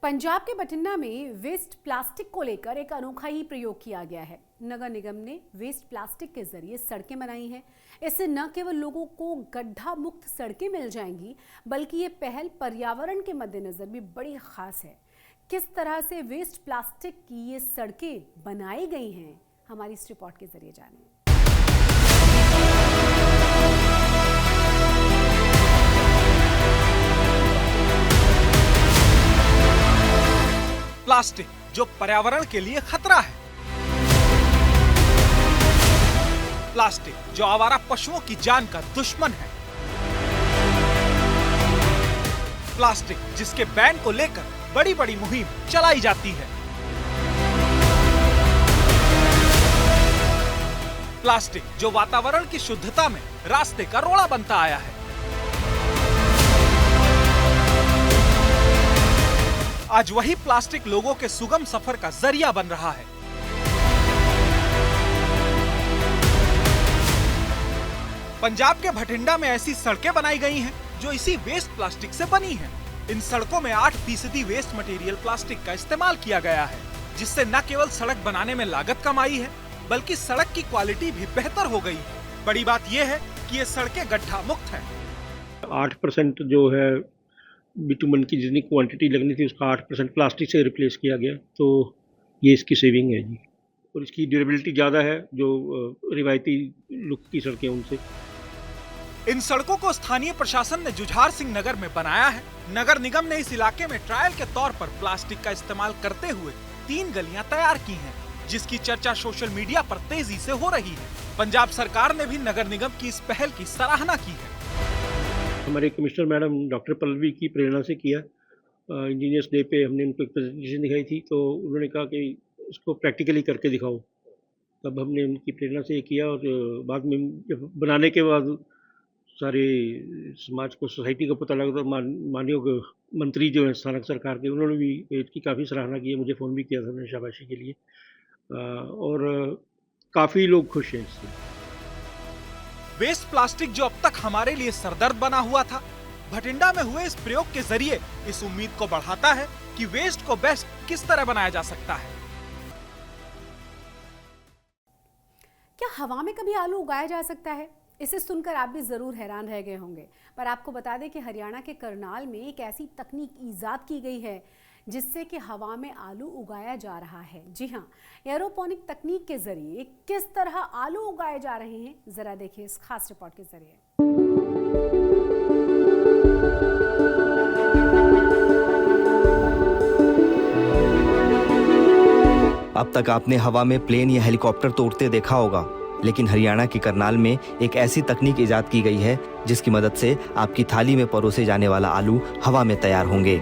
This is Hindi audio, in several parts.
पंजाब के बठिंडा में वेस्ट प्लास्टिक को लेकर एक अनोखा ही प्रयोग किया गया है। नगर निगम ने वेस्ट प्लास्टिक के जरिए सड़कें बनाई हैं। इससे न केवल लोगों को गड्ढा मुक्त सड़कें मिल जाएंगी, बल्कि ये पहल पर्यावरण के मद्देनजर भी बड़ी खास है। किस तरह से वेस्ट प्लास्टिक की ये सड़कें बनाई गई हैं, हमारी इस रिपोर्ट के जरिए जानें। प्लास्टिक जो पर्यावरण के लिए खतरा है, प्लास्टिक जो आवारा पशुओं की जान का दुश्मन है, प्लास्टिक जिसके बैन को लेकर बड़ी बड़ी मुहिम चलाई जाती है, प्लास्टिक जो वातावरण की शुद्धता में रास्ते का रोड़ा बनता आया है। आज वही प्लास्टिक लोगों के सुगम सफर का जरिया बन रहा है। पंजाब के बठिंडा में ऐसी सड़कें बनाई गई हैं जो इसी वेस्ट प्लास्टिक से बनी हैं। इन सड़कों में 8% वेस्ट मटेरियल प्लास्टिक का इस्तेमाल किया गया है, जिससे न केवल सड़क बनाने में लागत कम आई है, बल्कि सड़क की क्वालिटी भी बेहतर हो गई है। बड़ी बात यह है कि ये सड़कें गड्ढा मुक्त हैं। 8% जो है बिटुमन की जितनी क्वांटिटी लगनी थी उसका 8% प्लास्टिक से रिप्लेस किया गया, तो ये इसकी सेविंग है जी। और इसकी ड्यूरेबिलिटी ज़्यादा है जो रिवायती लुक की सड़कें उनसे। इन सड़कों को स्थानीय प्रशासन ने जुझार सिंह नगर में बनाया है। नगर निगम ने इस इलाके में ट्रायल के तौर पर प्लास्टिक का इस्तेमाल करते हुए 3 गलियां तैयार की हैं, जिसकी चर्चा सोशल मीडिया पर तेजी से हो रही है। पंजाब सरकार ने भी नगर निगम की इस पहल की सराहना की है। हमारे कमिश्नर मैडम डॉक्टर पल्लवी की प्रेरणा से किया। इंजीनियर्स डे पे हमने उनको एक प्रेजेंटेशन दिखाई थी, तो उन्होंने कहा कि इसको प्रैक्टिकली करके दिखाओ। तब हमने उनकी प्रेरणा से किया और बाद में जब बनाने के बाद सारे समाज को, सोसाइटी को पता लगा, तो माननीय मंत्री जो है स्थानीय सरकार के, उन्होंने भी इसकी काफ़ी सराहना की है। मुझे फ़ोन भी किया था उन्होंने शाबाशी के लिए, और काफ़ी लोग खुश हैं इससे। वेस्ट प्लास्टिक जो अब तक हमारे लिए सरदर्द बना हुआ था, बठिंडा में हुए इस प्रयोग के जरिए इस उम्मीद को बढ़ाता है कि वेस्ट को बेस्ट किस तरह बनाया जा सकता है। क्या हवा में कभी आलू उगाया जा सकता है? इसे सुनकर आप भी जरूर हैरान रह गए होंगे, पर आपको बता दें कि हरियाणा के करनाल में एक ऐसी तकनीक ईजाद की गई है जिससे कि हवा में आलू उगाया जा रहा है। जी हाँ, एरोपोनिक तकनीक के जरिए किस तरह आलू उगाए जा रहे हैं, जरा देखिए इस खास रिपोर्ट के जरिए। अब तक आपने हवा में प्लेन या हेलीकॉप्टर तो उड़ते देखा होगा, लेकिन हरियाणा के करनाल में एक ऐसी तकनीक इजाद की गई है जिसकी मदद से आपकी थाली में परोसे जाने वाला आलू हवा में तैयार होंगे।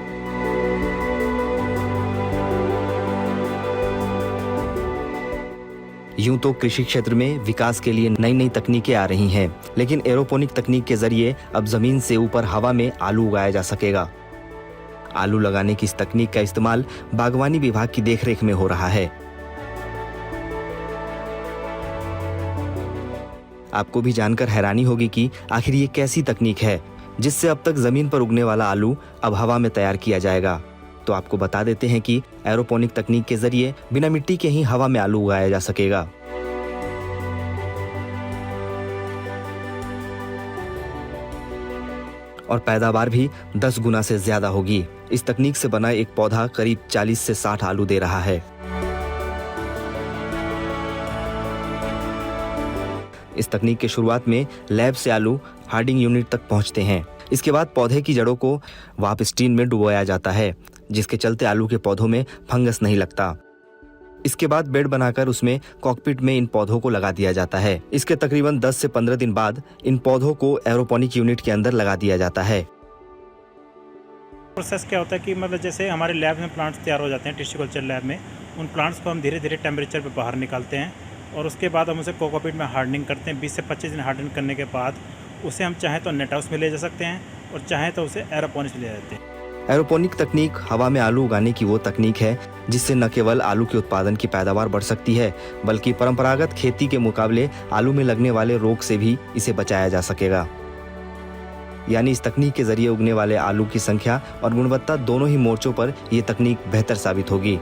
यूं तो कृषि क्षेत्र में विकास के लिए नई नई तकनीकें आ रही हैं, लेकिन एरोपोनिक तकनीक के जरिए अब जमीन से ऊपर हवा में आलू उगाया जा सकेगा। आलू लगाने की इस तकनीक का इस्तेमाल बागवानी विभाग की देखरेख में हो रहा है। आपको भी जानकर हैरानी होगी कि आखिर ये कैसी तकनीक है जिससे अब तक जमीन पर उगने वाला आलू अब हवा में तैयार किया जाएगा। तो आपको बता देते हैं कि एरोपोनिक तकनीक के जरिए बिना मिट्टी के ही हवा में आलू उगाया जा सकेगा। और पैदावार भी 10 गुना से ज्यादा होगी। इस तकनीक से बना एक पौधा करीब 40 से 60 आलू दे रहा है। इस तकनीक के शुरुआत में लैब से आलू हार्डिंग यूनिट तक पहुंचते हैं। इसके बाद पौधे की जड़ों को वाप स्टीन में डुबोया जाता है, जिसके चलते आलू के पौधों में फंगस नहीं लगता। इसके बाद बेड बनाकर उसमें कॉकपिट में इन पौधों को लगा दिया जाता है। इसके तकरीबन 10 से 15 दिन बाद इन पौधों को एरोपोनिक यूनिट के अंदर लगा दिया जाता है। प्रोसेस क्या होता है कि मतलब जैसे हमारे लैब में प्लांट्स तैयार हो जाते हैं, टिश्यू कल्चर लैब में, उन प्लांट्स को हम धीरे धीरे टेम्परेचर पे बाहर निकालते हैं और उसके बाद हम उसे कोकोपीट में हार्डनिंग करते हैं। 20 से 25 दिन हार्डनिंग करने के बाद उसे हम चाहें तो नेट हाउस में ले जा सकते हैं और चाहें तो उसे एरोपोनिक्स में ले जाते हैं। एरोपोनिक तकनीक हवा में आलू उगाने की वो तकनीक है जिससे न केवल आलू के उत्पादन की पैदावार बढ़ सकती है, बल्कि परंपरागत खेती के मुकाबले आलू में लगने वाले रोग से भी इसे बचाया जा सकेगा। यानी इस तकनीक के जरिए उगने वाले आलू की संख्या और गुणवत्ता दोनों ही मोर्चों पर ये तकनीक बेहतर साबित होगी।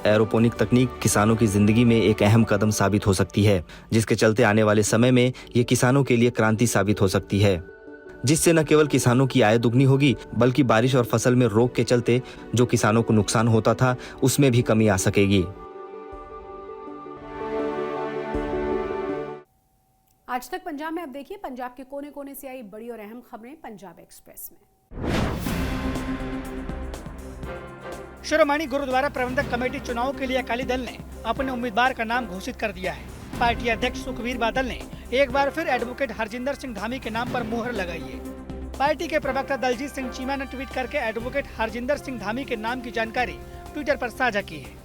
एरोपोनिक तकनीक किसानों की जिंदगी में एक अहम कदम साबित हो सकती है, जिसके चलते आने वाले समय में ये किसानों के लिए क्रांति साबित हो सकती है, जिससे न केवल किसानों की आय दुगनी होगी बल्कि बारिश और फसल में रोग के चलते जो किसानों को नुकसान होता था उसमें भी कमी आ सकेगी। आज तक पंजाब में अब देखिए पंजाब के कोने कोने से आई बड़ी और अहम खबरें पंजाब एक्सप्रेस में। शिरोमणि गुरुद्वारा प्रबंधक कमेटी चुनाव के लिए अकाली दल ने अपने उम्मीदवार का नाम घोषित कर दिया है। पार्टी अध्यक्ष सुखबीर बादल ने एक बार फिर एडवोकेट हरजिंदर सिंह धामी के नाम पर मुहर लगाई है। पार्टी के प्रवक्ता दलजीत सिंह चीमा ने ट्वीट करके एडवोकेट हरजिंदर सिंह धामी के नाम की जानकारी ट्विटर पर साझा की है।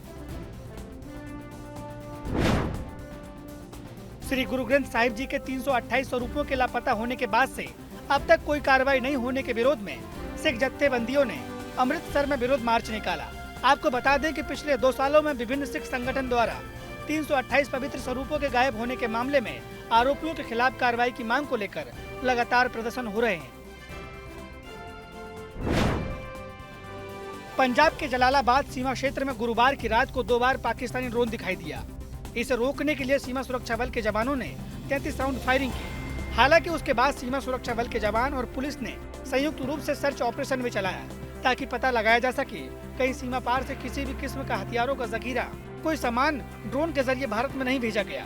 श्री गुरु ग्रंथ साहिब जी के 328 स्वरूपों के लापता होने के बाद से अब तक कोई कार्रवाई नहीं होने के विरोध में सिख जत्थेबंदियों ने अमृतसर में विरोध मार्च निकाला। आपको बता दें कि पिछले 2 सालों में विभिन्न सिख संगठन द्वारा 328 पवित्र स्वरूपों के गायब होने के मामले में आरोपियों के खिलाफ कार्रवाई की मांग को लेकर लगातार प्रदर्शन हो रहे हैं। पंजाब के जलालाबाद सीमा क्षेत्र में गुरुवार की रात को 2 बार पाकिस्तानी ड्रोन दिखाई दिया। इसे रोकने के लिए सीमा सुरक्षा बल के जवानों ने 33 राउंड फायरिंग की। हालांकि उसके बाद सीमा सुरक्षा बल के जवान और पुलिस ने संयुक्त रूप से सर्च ऑपरेशन भी चलाया ताकि पता लगाया जा सके कहीं सीमा पार से किसी भी किस्म का हथियारों का जखीरा कोई सामान ड्रोन के जरिए भारत में नहीं भेजा गया।